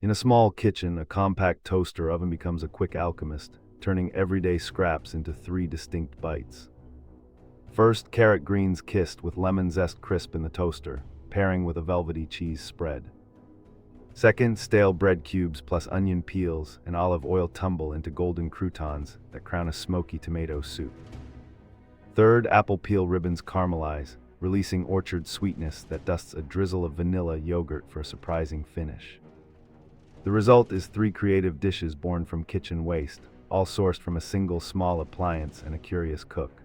In a small kitchen, a compact toaster oven becomes a quick alchemist, turning everyday scraps into three distinct bites. First, carrot greens kissed with lemon zest crisp in the toaster, pairing with a velvety cheese spread. Second, stale bread cubes plus onion peels and olive oil tumble into golden croutons that crown a smoky tomato soup. Third, apple peel ribbons caramelize, releasing orchard sweetness that dusts a drizzle of vanilla yogurt for a surprising finish. The result is three creative dishes born from kitchen waste, all sourced from a single small appliance and a curious cook.